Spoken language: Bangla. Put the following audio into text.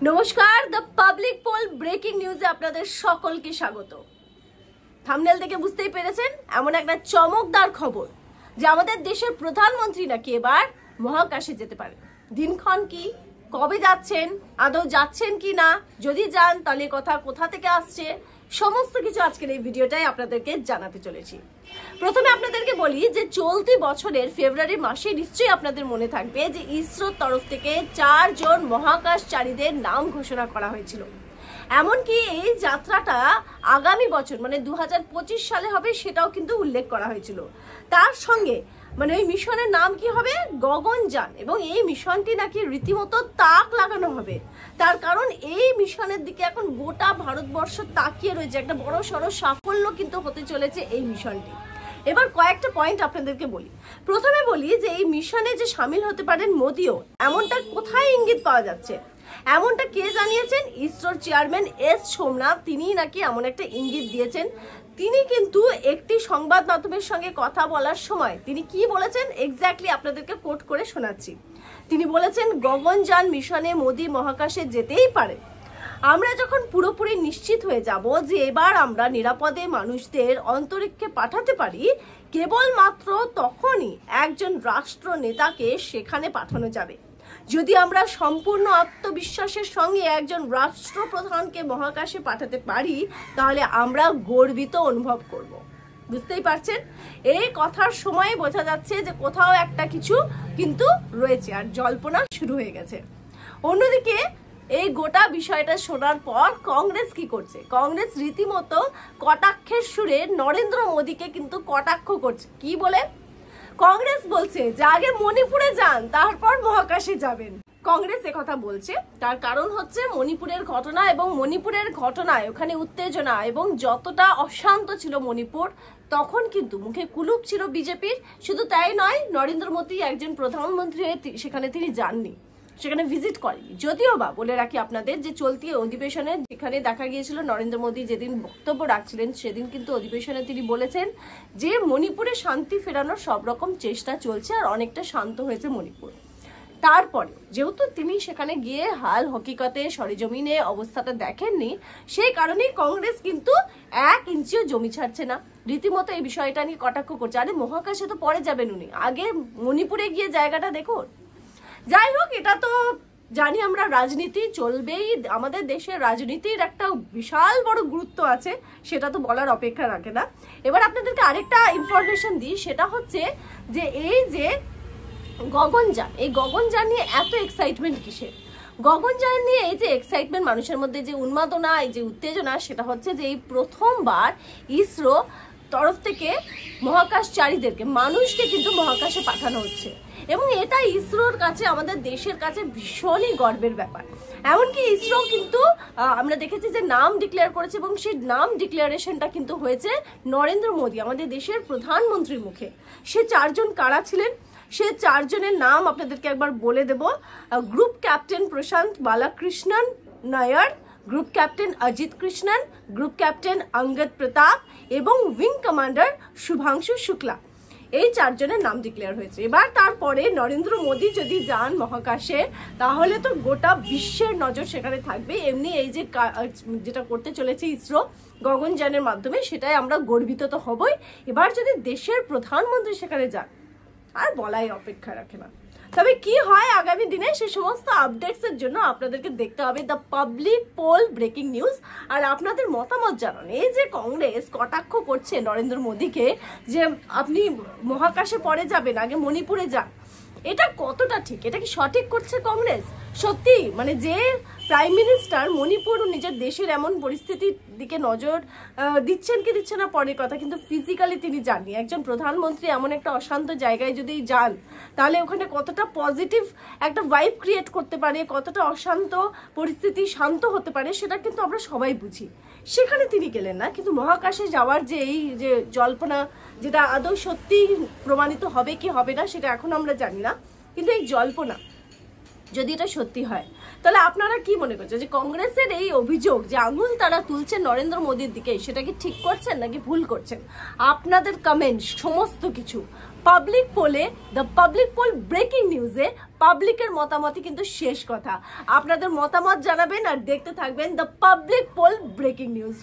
নমস্কার, দ্য পাবলিক পোল ব্রেকিং নিউজে আপনাদের সকলকে স্বাগত। থাম্বনেল থেকে বুঝতেই পেরেছেন, এমন একটা চমকদার খবর যে আমাদের দেশের প্রধানমন্ত্রী নাকি এবার মহাকাশে যেতে পারে। দিনক্ষণ কি, কবে যাচ্ছেন, আদৌ যাচ্ছেন কি না, যদি যান তাহলে কথা কোথা থেকে আসছে, সমস্ত কিছু আজকের এই ভিডিওটাই আপনাদেরকে জানাতে চলেছি। প্রথমে আপনাদেরকে বলি যে চলতি বছরের ফেব্রুয়ারি মাসে নিশ্চয়ই আপনাদের মনে থাকবে যে ইসরোর তরফ থেকে 4 জন মহাকাশচারীদের নাম ঘোষণা করা হয়েছিল। এমনকি এই যাত্রাটা আগামী বছর মানে 2025 সালে হবে সেটাও কিন্তু উল্লেখ করা হয়েছিল। তার সঙ্গে মানে ওই মিশনের নাম কি হবে, গগনযান, এবং এই মিশনটি নাকি রীতিমতো তাক লাগানো হবে। তার কারণ এই মিশনের দিকে এখন গোটা ভারতবর্ষ তাকিয়ে রয়েছে, একটা বড় সড়ো সাফল্য কিন্তু হতে চলেছে এই মিশনটি। এবার কয়েকটা পয়েন্ট আপনাদেরকে বলি। প্রথমে বলি যে এই মিশনে যে সামিল হতে পারেন মোদিও, এমনটা কোথায় ইঙ্গিত পাওয়া যাচ্ছে, এমনটা কে জানিয়েছেন? ইসরোর চেয়ারম্যান এস সোমনাথ, তিনি নাকি এমন একটা ইঙ্গিত দিয়েছেন। তিনি কিন্তু একটি সংবাদ মাধ্যমের সঙ্গে কথা বলার সময় তিনি কি বলেছেন এক্স্যাক্টলি আপনাদেরকে কোট করে শোনাচ্ছি। তিনি বলেছেন, গগনযান মিশনে মোদি মহাকাশে যেতেই পারে। আমরা যখন পুরোপুরি নিশ্চিত হয়ে যাব যে এবার আমরা নিরাপদে মানুষদের অন্তরিক্ষে পাঠাতে পারি, কেবলমাত্র তখনই একজন রাষ্ট্র নেতাকে সেখানে পাঠানো যাবে। যদি আমরা সম্পূর্ণ আত্মবিশ্বাসের সঙ্গে একজন রাষ্ট্রপ্রধানকে মহাকাশে পাঠাতে পারি তাহলে আমরা গর্বিত অনুভব করব। বুঝতেই পারছেন, এই কথার সময় বোঝা যাচ্ছে যে কোথাও একটা কিছু কিন্তু রয়েছে আর জল্পনা শুরু হয়ে গেছে। অন্যদিকে এই গোটা বিষয়টা শোনার পর কংগ্রেস কি করছে? কংগ্রেস রীতিমতো কটাক্ষের সুরে নরেন্দ্র মোদীকে কিন্তু কটাক্ষ করছে। কি বলে? কংগ্রেস বলছে যে আগে মণিপুরে যান, তারপর মহাকাশে যাবেন। কংগ্রেস কথা বলছে, তার কারণ হচ্ছে মণিপুরের ঘটনা, এবং মণিপুরের ঘটনায় ওখানে উত্তেজনা এবং যতটা অশান্ত ছিল মণিপুর, তখন কিন্তু মুখে কুলুপ ছিল বিজেপির। শুধু তাই নয়, নরেন্দ্র মোদী একজন প্রধানমন্ত্রী হয়ে সেখানে তিনি যাননি, সেখানে ভিজিট করেনি। যদিও বা বলে রাখি আপনাদের যে চলতি অধিবেশনে যেখানে দেখা গিয়েছিল নরেন্দ্র মোদী যেদিন বক্তব্য রাখছিলেন সেদিন কিন্তু অধিবেশনে তিনি বলেছেন যে মণিপুরে শান্তি ফেরানোর সব রকম চেষ্টা চলছে আর অনেকটা শান্ত হয়েছে মণিপুর। তারপরে যেহেতু তিনি সেখানে গিয়ে হাল হকিকতে সরেজমিনে অবস্থাটা দেখেননি, সেই কারণেই কংগ্রেস কিন্তু 1 ইঞ্চিও জমি ছাড়ছে না, রীতিমতো এই বিষয়টা নিয়ে কটাক্ষ করছে। আরে মহাকাশে তো পরে যাবেন উনি, আগে মণিপুরে গিয়ে জায়গাটা দেখুন। যাই হোক, এটা তো জানি আমরা, রাজনীতি চলবেই, আমাদের দেশের রাজনীতির একটা বিশাল বড় গুরুত্ব আছে, সেটা তো বলার অপেক্ষা রাখে না। এবার আপনাদেরকে আরেকটা ইনফরমেশন দিই, সেটা হচ্ছে যে এই যে গগনযান, এই গগনযান নিয়ে এত এক্সাইটমেন্ট কিসের? গগনযান নিয়ে এই যে এক্সাইটমেন্ট, মানুষের মধ্যে যে উন্মাদনা, এই যে উত্তেজনা, সেটা হচ্ছে যে এই প্রথমবার ইসরো তরফ থেকে মহাকাশচারীদেরকে, মানুষকে কিন্তু মহাকাশে পাঠানো হচ্ছে, এবং এটা ইসরোর কাছে, আমাদের দেশের কাছে ভীষণই গর্বের ব্যাপার। এমনকি ইসরো কিন্তু আমরা দেখেছি যে নাম ডিক্লেয়ার করেছে, এবং সেই নাম ডিক্লারেশনটা কিন্তু হয়েছে নরেন্দ্র মোদী, আমাদের দেশের প্রধানমন্ত্রীর মুখে। সে 4 জন কারা ছিলেন, সে 4 জনের নাম আপনাদেরকে একবার বলে দেব। Group captain Prashant Balakrishnan Nair, group captain Ajit Krishnan, group captain Angad Pratap এবং উইং কমান্ডার শুভাংশু শুক্লা। এই 4 জনের নাম ডিক্লেয়ার হয়েছে। এবার তারপরে নরেন্দ্র মোদী যদি যান মহাকাশে তাহলে তো গোটা বিশ্বের নজর সেখানে থাকবে। এমনি এই যে যেটা করতে চলেছে ইসরো গগনযানের মাধ্যমে, সেটাই আমরা গর্বিত তো হবই। এবার যদি দেশের প্রধানমন্ত্রী সেখানে যান, আর বলাই অপেক্ষা রাখে না। তবে কি হয় আগামী দিনে সে সমস্ত আপডেটস এর জন্য আপনাদেরকে দেখতে হবে the public poll breaking news. আর আপনাদের মতামত জানান। এই যে কংগ্রেস কটাক্ষ করছে নরেন্দ্র মোদীকে যে আপনি মহাকাশে পরে যাবেন, আগে মণিপুরে যান, এটা কতটা ঠিক? এটা কি সঠিক করছে কংগ্রেস? সত্যি মানে যে প্রাইম মিনিস্টার মণিপুর নিজের দেশের এমন পরিস্থিতির দিকে নজর দিচ্ছেন কি দিচ্ছে না পরের কথা, কিন্তু ফিজিক্যালি তিনি যাননি। একজন প্রধানমন্ত্রী এমন একটা অশান্ত জায়গায় যদি যান তাহলে ওখানে কতটা পজিটিভ একটা ভাইব ক্রিয়েট করতে পারে, কতটা অশান্ত পরিস্থিতি শান্ত হতে পারে, সেটা কিন্তু আমরা সবাই বুঝি। সেখানে তিনি গেলেন না, কিন্তু মহাকাশে যাওয়ার যে এই যে জল্পনা, যেটা আদৌ সত্যি প্রমাণিত হবে কি হবে না সেটা এখন আমরা জানি না, কিন্তু এই জল্পনা যদি এটা সত্যি হয় তাহলে আপনারা কি মনে করছেন যে কংগ্রেসের এই অভিযোগ যে আঙুল তারা তুলছেন নরেন্দ্র মোদীর দিকে, সেটা কি ঠিক করছেন নাকি ভুল করছেন? আপনাদের কমেন্ট সমস্ত কিছু পাবলিক পোলে দ্য পাবলিক পোল ব্রেকিং নিউজে পাবলিকের মতামতই কিন্তু শেষ কথা। আপনাদের মতামত জানাবেন আর দেখতে থাকবেন the public poll breaking news.